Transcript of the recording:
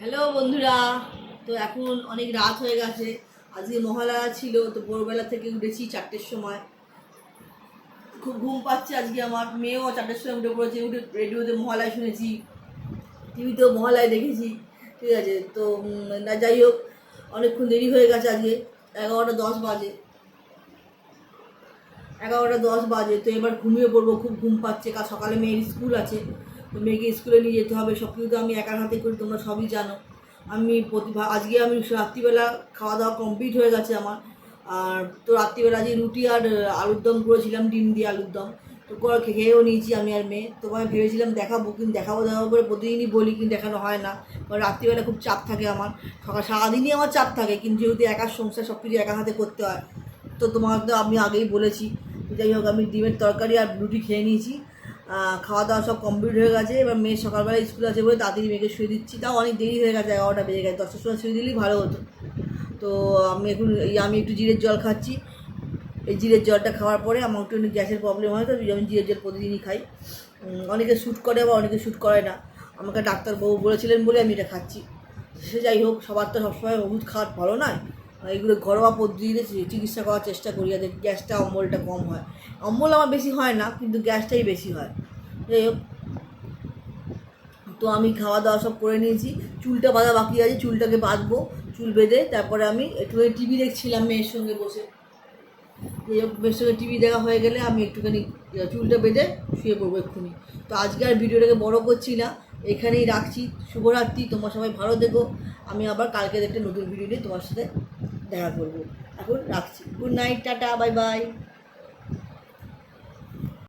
Hello বন্ধুরা, তো এখন অনেক রাত হয়ে গেছে। আজকে মহালয়া ছিল, তো ভোরবেলা থেকে উঠেছি 4টের সময়। খুব ঘুম পাচ্ছে আজকে। আমার মেয়েও 4টের সময় উঠে পড়েছে। উঠে রেডিওতে মহালয়া শুনেছি, টিভিতেও মহালয়া দেখেছি। ঠিক আছে, তো না যাই হোক, অনেকক্ষণ দেরি হয়ে গেছে। আজকে 11টা 10 বাজে, 11টা 10 বাজে। তো এবার ঘুমিয়ে পড়বো, খুব ঘুম পাচ্ছে। কাল সকালে মেয়ের স্কুল আছে, তো মেয়েকে স্কুলে নিয়ে যেতে হবে। সব কিছু তো আমি একার হাতে করি, তোমরা সবই জানো। আমি আজকে আমি রাত্রিবেলা খাওয়া দাওয়া কমপ্লিট হয়ে গেছে আমার। আর তো রাত্রিবেলা আজকে রুটি আর আলুর দম করেছিলাম, ডিম দিয়ে আলুর দম। তো খেয়েও নিয়েছি আমি আর মেয়ে। তোমায় ভেবেছিলাম দেখাবো, কিন্তু দেখাবো করে প্রতিদিনই বলি, কিন্তু দেখানো হয় না। কারণ রাত্রিবেলা খুব চাপ থাকে আমার। সারাদিনই আমার চাপ থাকে, কিন্তু যেহেতু একার সংসার, সব কিছু একা হাতে করতে হয়। তো তোমার তো আমি আগেই বলেছি। যাই হোক, আমি ডিমের তরকারি আর রুটি খেয়ে নিয়েছি। খাওয়া দাওয়া সব কমপ্লিট হয়ে গেছে। এবার মেয়ে সকালবেলা স্কুল আছে বলে তাড়াতাড়ি মেয়েকে শুয়ে দিচ্ছি। তাও অনেক দেরি হয়ে গেছে, 11টা বেজে গেছে। 10টার সময় শুয়ে দিলেই ভালো হতো। তো আমি একটু জিরের জল খাচ্ছি। এই জিরের জলটা খাওয়ার পরে আমার একটু গ্যাসের প্রবলেম হয়, তো আমি জিরের জল প্রতিদিনই খাই। অনেকে শ্যুট করে, আবার অনেকে শ্যুট করে না। আমাকে ডাক্তারবাবু বলেছিলেন বলে আমি এটা খাচ্ছি। সে যাই হোক, সবার তো সবসময় ওষুধ খাওয়ার ভালো নয়। এগুলো ঘরোয়া পদ্ধতিতে চিকিৎসা করার চেষ্টা করি, যাতে গ্যাসটা অম্বলটা কম হয়। অম্বল আমার বেশি হয় না, কিন্তু গ্যাসটাই বেশি হয়। যাই হোক, তো আমি খাওয়া দাওয়া সব করে নিয়েছি। চুলটা বাঁধা বাকি আছে, চুলটাকে বাঁধবো। চুল বেঁধে তারপরে আমি একটুখানি টিভি দেখছিলাম মেয়ের সঙ্গে বসে। মেয়ের সঙ্গে টিভি দেখা হয়ে গেলে আমি একটুখানি চুলটা বেঁধে শুয়ে পড়বো এক্ষুনি। তো আজকে আর ভিডিওটাকে বড় করছি না, এখানেই রাখছি। শুভরাত্রি, তোমরা সবাই ভালো থেকো। আমি আবার কালকে একটা নতুন ভিডিও নিয়ে তোমার সাথে দেখা করবো। এখন রাখছি। Good night, tata, bye bye.